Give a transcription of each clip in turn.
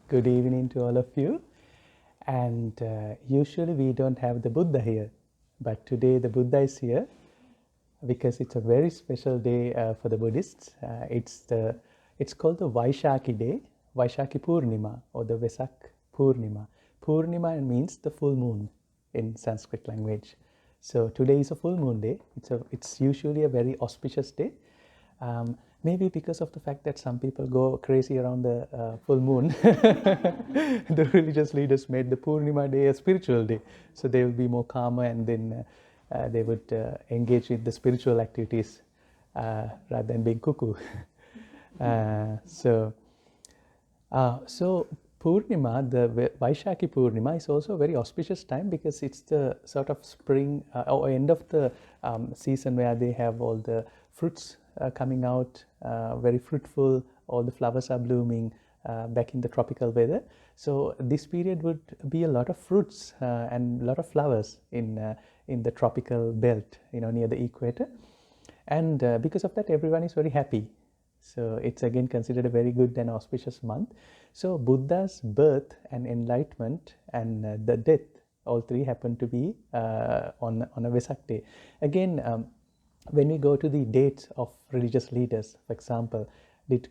Good evening to all of you. And usually we don't have the Buddha here, but today the Buddha is here because it's a very special day for the Buddhists. It's called the Vaishaki Day, Vaishaki Purnima, or the Vesak Purnima. Purnima means the full moon in Sanskrit language. So today is a full moon day. It's usually a very auspicious day. Maybe because of the fact that some people go crazy around the full moon, the religious leaders made the Purnima day a spiritual day. So they will be more calmer, and then they would engage with the spiritual activities rather than being cuckoo. So Purnima, the Vaishaki Purnima, is also a very auspicious time because it's the sort of spring or end of the season where they have all the fruits coming out, very fruitful, all the flowers are blooming back in the tropical weather. So this period would be a lot of fruits and a lot of flowers in the tropical belt, near the equator. And because of that, everyone is very happy. So it's again considered a very good and auspicious month. So Buddha's birth and enlightenment and the death, all three happen to be on a Vesak day. Again, when we go to the dates of religious leaders, for example, did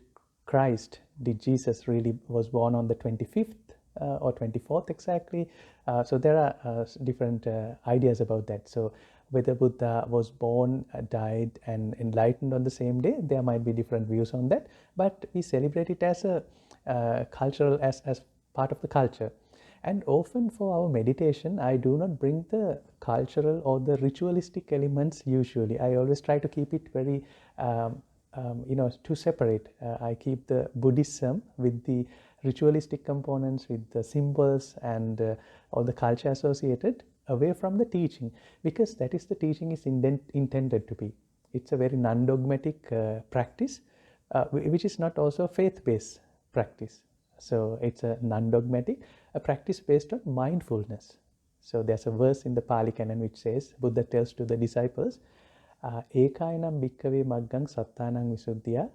Jesus really was born on the 25th or 24th exactly? So there are different ideas about that. So whether Buddha was born, died, and enlightened on the same day, there might be different views on that. But we celebrate it as a cultural, as part of the culture. And often for our meditation, I do not bring the cultural or the ritualistic elements usually. I always try to keep it very, to separate. I keep the Buddhism with the ritualistic components, with the symbols and all the culture associated, away from the teaching, because that is the teaching is intended to be. It's a very non-dogmatic practice, which is not also a faith-based practice. So it's a non-dogmatic, a practice based on mindfulness. So there's a verse in the Pali Canon which says, Buddha tells to the disciples, Ekainam bhikkhave maggang sattanang visuddhya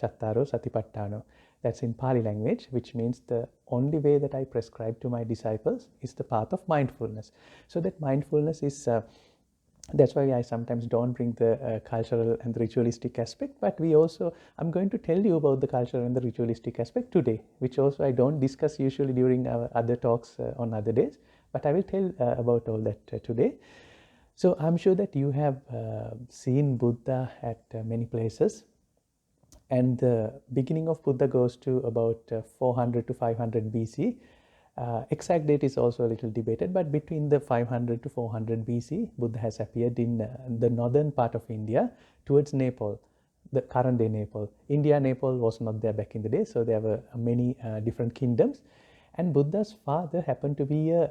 chattaro satipatthano. That's in Pali language, which means the only way that I prescribe to my disciples is the path of mindfulness. So that mindfulness is, that's why I sometimes don't bring the cultural and the ritualistic aspect, but I'm going to tell you about the cultural and the ritualistic aspect today, which also I don't discuss usually during our other talks on other days, but I will tell about all that today. So I'm sure that you have seen Buddha at many places. And the beginning of Buddha goes to about 400 to 500 BC. Exact date is also a little debated, but between the 500 to 400 BC, Buddha has appeared in the northern part of India towards Nepal, the current day Nepal. India, Nepal was not there back in the day, so there were many different kingdoms. And Buddha's father happened to be a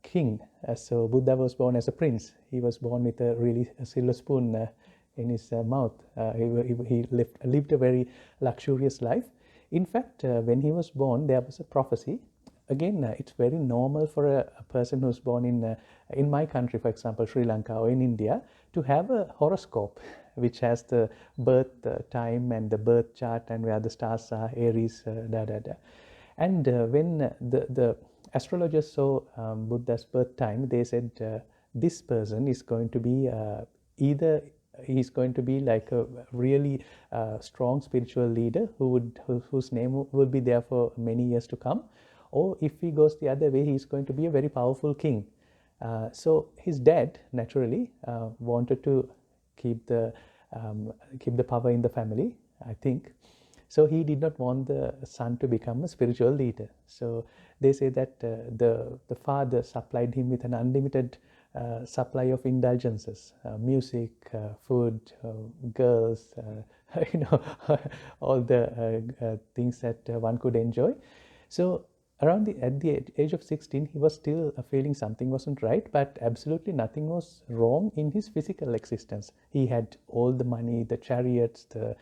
king. So Buddha was born as a prince. He was born with a silver spoon in his mouth. He lived a very luxurious life. In fact, when he was born, there was a prophecy. Again, it's very normal for a person who's born in my country, for example, Sri Lanka or in India, to have a horoscope which has the birth time and the birth chart and where the stars are, Aries, And when the astrologers saw Buddha's birth time, they said this person is going to be either he's going to be like a really strong spiritual leader whose name will be there for many years to come, or if he goes the other way, he's going to be a very powerful king. So his dad naturally wanted to keep the power in the family, I think. So he did not want the son to become a spiritual leader. So they say that the father supplied him with an unlimited supply of indulgences, music, food, girls, all the things that one could enjoy. So at the age of 16, he was still feeling something wasn't right, but absolutely nothing was wrong in his physical existence. He had all the money, the chariots, the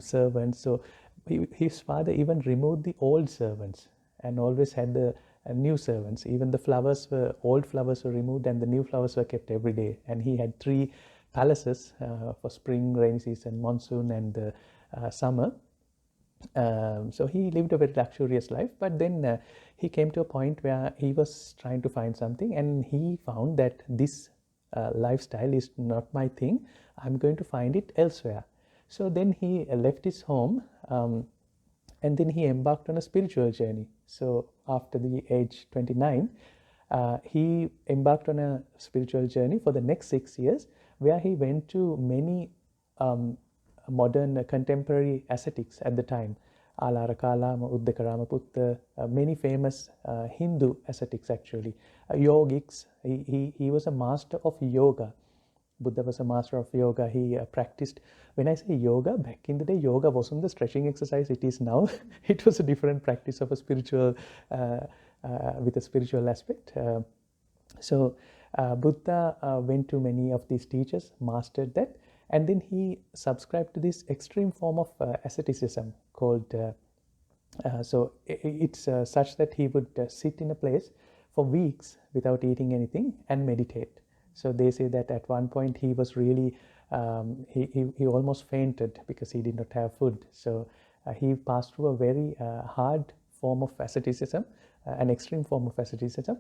servants. So his father even removed the old servants and always had the new servants. Even the old flowers were removed and the new flowers were kept every day. And he had 3 palaces for spring, rainy season, monsoon, and summer. So he lived a very luxurious life, but then he came to a point where he was trying to find something, and he found that this lifestyle is not my thing. I'm going to find it elsewhere. So then he left his home, and then he embarked on a spiritual journey. So after the age 29, he embarked on a spiritual journey for the next 6 years, where he went to many modern contemporary ascetics at the time. Alarakālāma, Uddakarāmaputta, many famous Hindu ascetics actually, yogics. He was a master of yoga. Buddha was a master of yoga. He practiced, when I say yoga, back in the day, yoga wasn't the stretching exercise it is now. It was a different practice of a spiritual, with a spiritual aspect. So Buddha went to many of these teachers, mastered that, and then he subscribed to this extreme form of asceticism called, so it's such that he would sit in a place for weeks without eating anything and meditate. So they say that at one point he was really, he almost fainted because he did not have food. So he passed through a very hard form of asceticism, an extreme form of asceticism.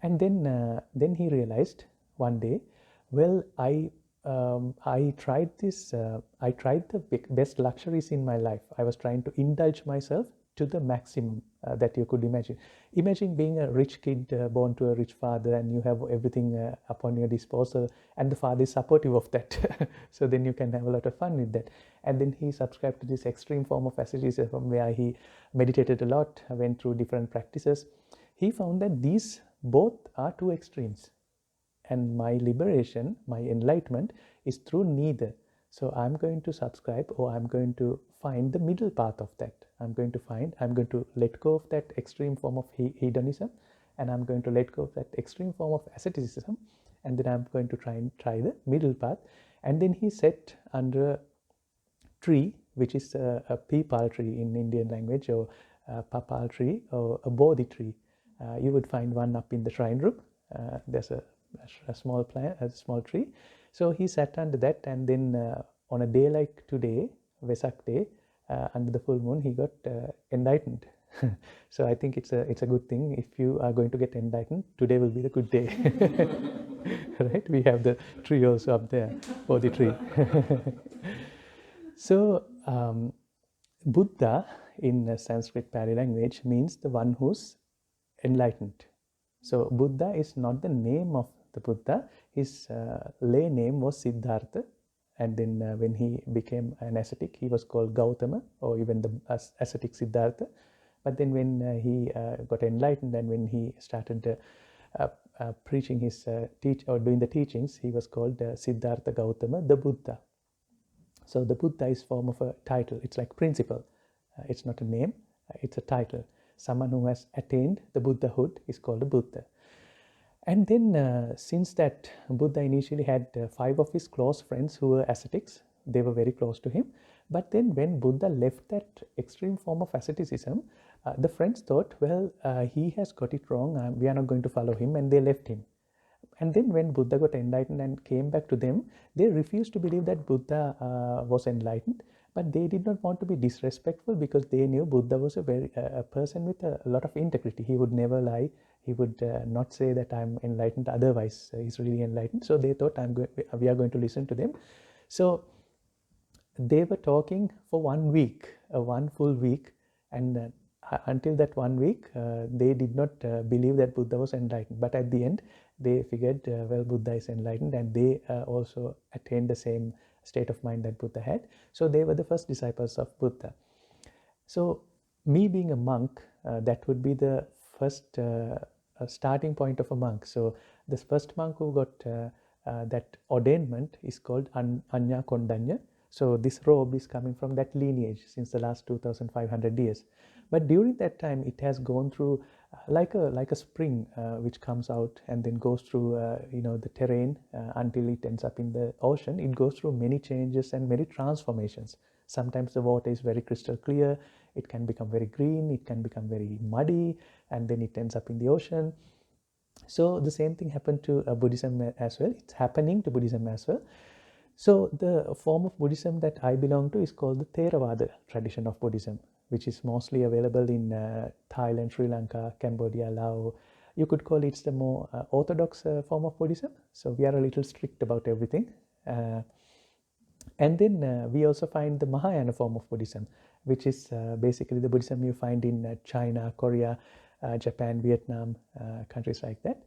And then he realized one day, well, I tried this. I tried the best luxuries in my life. I was trying to indulge myself to the maximum that you could imagine. Imagine being a rich kid born to a rich father, and you have everything upon your disposal, and the father is supportive of that. So then you can have a lot of fun with that. And then he subscribed to this extreme form of asceticism where he meditated a lot, went through different practices. He found that these both are two extremes, and my liberation, my enlightenment is through neither. So I'm going to subscribe, or I'm going to find the middle path of that. I'm going to let go of that extreme form of hedonism, and I'm going to let go of that extreme form of asceticism, and then I'm going to try the middle path. And then he sat under a tree, which is a peepal tree in Indian language, or a papal tree, or a bodhi tree. You would find one up in the shrine room. There's a small plant, a small tree. So he sat under that, and then on a day like today, Vesak day, under the full moon, he got enlightened. So I think it's a good thing. If you are going to get enlightened, today will be the good day. Right? We have the tree also up there, Bodhi tree. So Buddha in Sanskrit Pali language means the one who's enlightened. So Buddha is not the name of the Buddha. His lay name was Siddhartha, and then when he became an ascetic, he was called Gautama, or even the ascetic Siddhartha. But then when he got enlightened, and when he started preaching his doing the teachings, he was called Siddhartha Gautama, the Buddha. So the Buddha is form of a title. It's like principle. It's not a name. It's a title. Someone who has attained the Buddhahood is called a Buddha. And then since that, Buddha initially had 5 of his close friends who were ascetics. They were very close to him. But then when Buddha left that extreme form of asceticism, the friends thought, well, he has got it wrong. We are not going to follow him, and they left him. And then when Buddha got enlightened and came back to them, they refused to believe that Buddha was enlightened. But they did not want to be disrespectful, because they knew Buddha was a person with a lot of integrity. He would never lie. He would not say that I'm enlightened, otherwise he's really enlightened. So they thought we are going to listen to them. So they were talking for 1 week, one full week, and until that 1 week, they did not believe that Buddha was enlightened. But at the end, they figured, well, Buddha is enlightened, and they also attained the same state of mind that Buddha had. So they were the first disciples of Buddha. So me being a monk, that would be the first starting point of a monk. So this first monk who got that ordainment is called Anya Kondanya. So this robe is coming from that lineage since the last 2,500 years. But during that time, it has gone through like a spring which comes out and then goes through the terrain until it ends up in the ocean. It goes through many changes and many transformations. Sometimes the water is very crystal clear. It can become very green. It can become very muddy, and then it ends up in the ocean. So the same thing happened to Buddhism as well. It's happening to Buddhism as well. So the form of Buddhism that I belong to is called the Theravada tradition of Buddhism. which is mostly available in Thailand, Sri Lanka, Cambodia, Laos. You could call it the more orthodox form of Buddhism. So we are a little strict about everything. And then we also find the Mahayana form of Buddhism, which is basically the Buddhism you find in China, Korea, Japan, Vietnam, countries like that.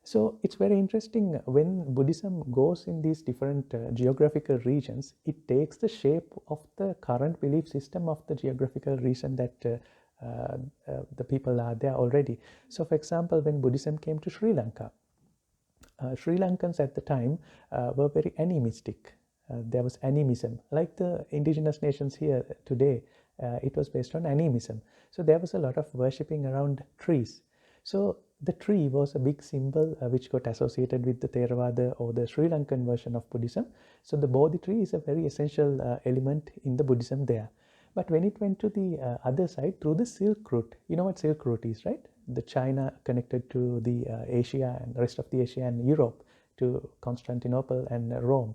So it's very interesting when Buddhism goes in these different geographical regions, it takes the shape of the current belief system of the geographical region that the people are there already. So for example, when Buddhism came to Sri Lanka, Sri Lankans at the time were very animistic. There was animism. Like the indigenous nations here today, it was based on animism. So there was a lot of worshipping around trees. So the tree was a big symbol which got associated with the Theravada or the Sri Lankan version of Buddhism. So the Bodhi tree is a very essential element in the Buddhism there. But when it went to the other side through the Silk Route, you know what Silk Route is, right? The China connected to the Asia and the rest of the Asia and Europe to Constantinople and Rome.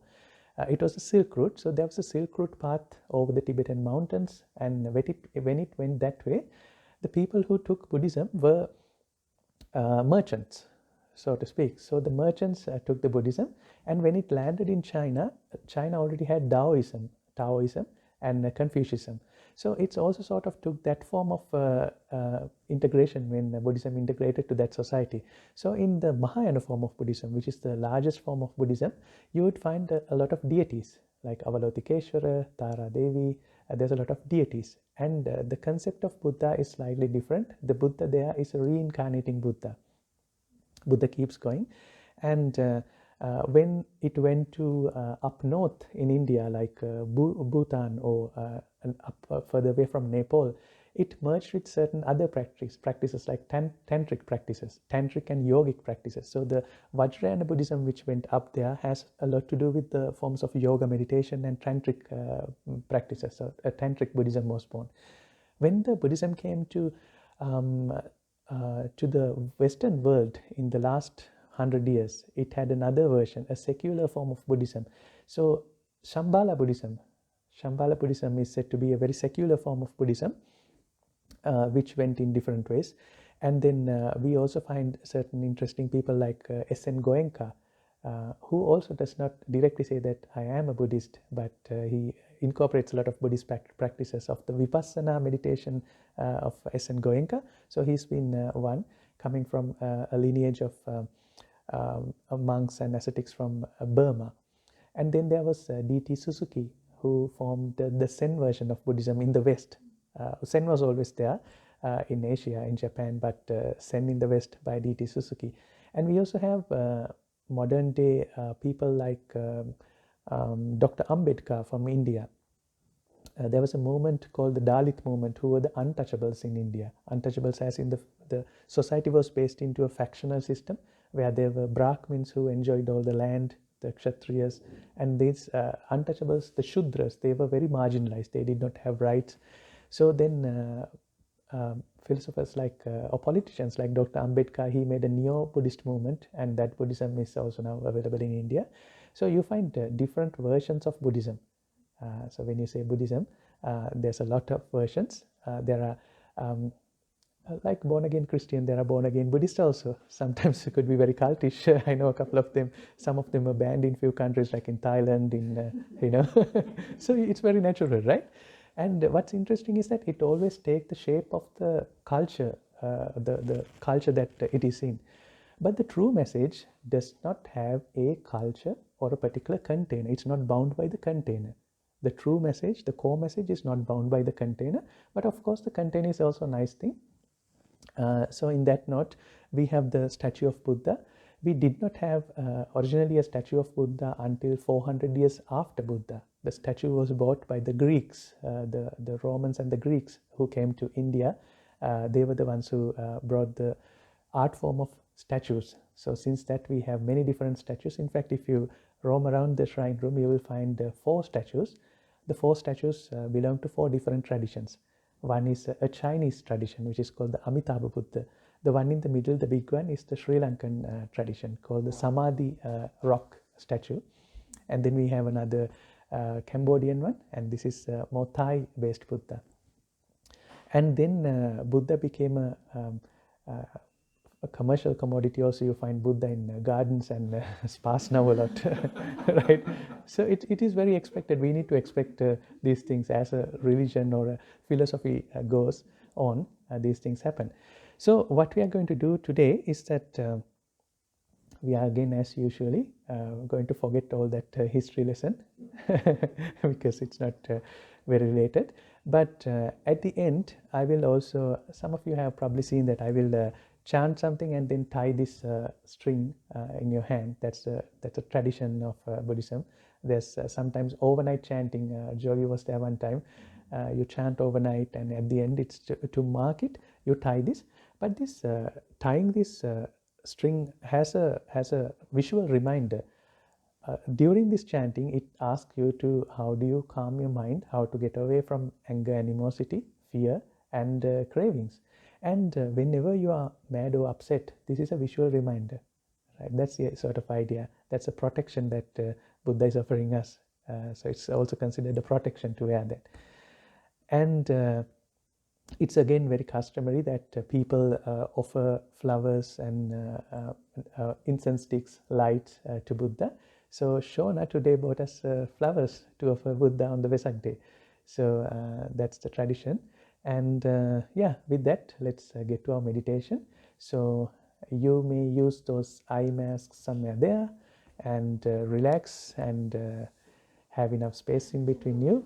It was a Silk Route, so there was a Silk Route path over the Tibetan mountains, and when it went that way, the people who took Buddhism were merchants, so to speak. So the merchants took the Buddhism, and when it landed in China, China already had Taoism, and Confucianism. So it's also sort of took that form of integration when Buddhism integrated to that society. So in the Mahayana form of Buddhism, which is the largest form of Buddhism, you would find a lot of deities like Avalokiteshvara, Tara Devi. There's a lot of deities, and the concept of Buddha is slightly different. The Buddha there is a reincarnating Buddha. Buddha keeps going, and when it went to up north in India, like Bhutan or up further away from Nepal, it merged with certain other practices like tantric practices, tantric and yogic practices. So the Vajrayana Buddhism, which went up there, has a lot to do with the forms of yoga, meditation, and tantric practices. So a tantric Buddhism was born. When the Buddhism came to the Western world in the last 100 years, it had another version, a secular form of Buddhism. So Shambhala Buddhism is said to be a very secular form of Buddhism, which went in different ways. And then we also find certain interesting people like S.N. Goenka, who also does not directly say that I am a Buddhist, but he incorporates a lot of Buddhist practices of the Vipassana meditation of S.N. Goenka. So he's been one coming from a lineage of monks and ascetics from Burma. And then there was D.T. Suzuki, who formed the Zen version of Buddhism in the West. Zen was always there in Asia, in Japan, but Zen in the West by D.T. Suzuki. And we also have modern day people like Dr. Ambedkar from India. There was a movement called the Dalit movement, who were the untouchables in India. Untouchables as in the society was based into a factional system where there were Brahmins who enjoyed all the land, the Kshatriyas, and these untouchables, the Shudras, they were very marginalized. They did not have rights. So then philosophers like, or politicians like Dr. Ambedkar, he made a neo-Buddhist movement, and that Buddhism is also now available in India. So you find different versions of Buddhism. So when you say Buddhism, there's a lot of versions. There are like born-again Christian, there are born-again Buddhist also. Sometimes it could be very cultish. I know a couple of them. Some of them are banned in few countries, like in Thailand, So it's very natural, right? And what's interesting is that it always takes the shape of the culture, the culture that it is in. But the true message does not have a culture or a particular container. It's not bound by the container. The true message, the core message, is not bound by the container. But of course, the container is also a nice thing. So in that note, we have the statue of Buddha. We did not have originally a statue of Buddha until 400 years after Buddha. The statue was bought by the Greeks, the Romans and the Greeks who came to India. They were the ones who brought the art form of statues. So since that, we have many different statues. In fact, if you roam around the shrine room, you will find 4 statues. The 4 statues belong to 4 different traditions. One is a Chinese tradition, which is called the Amitabha Buddha. The one in the middle, the big one, is the Sri Lankan tradition called the Samadhi rock statue. And then we have another Cambodian one, and this is more Thai-based Buddha. And then Buddha became a commercial commodity. Also, you find Buddha in gardens and spas now a lot, right? So it is very expected. We need to expect these things as a religion or a philosophy goes on. These things happen. So what we are going to do today is that we are again, as usually, going to forget all that history lesson because it's not very related. But at the end, I will also, some of you have probably seen that I will chant something and then tie this string in your hand. That's a tradition of Buddhism. There's sometimes overnight chanting. Jogi was there one time. You chant overnight, and at the end, it's to mark it. You tie this, but this tying this string has a visual reminder. During this chanting, it asks you to how do you calm your mind, how to get away from anger, animosity, fear, and cravings. And whenever you are mad or upset, this is a visual reminder. Right? That's the sort of idea. That's a protection that Buddha is offering us. So it's also considered a protection to wear that. And it's again very customary that people offer flowers and incense sticks, lights to Buddha. So Shona today bought us flowers to offer Buddha on the Vesak day. So that's the tradition. And yeah, with that, let's get to our meditation. So you may use those eye masks somewhere there and relax and have enough space in between you.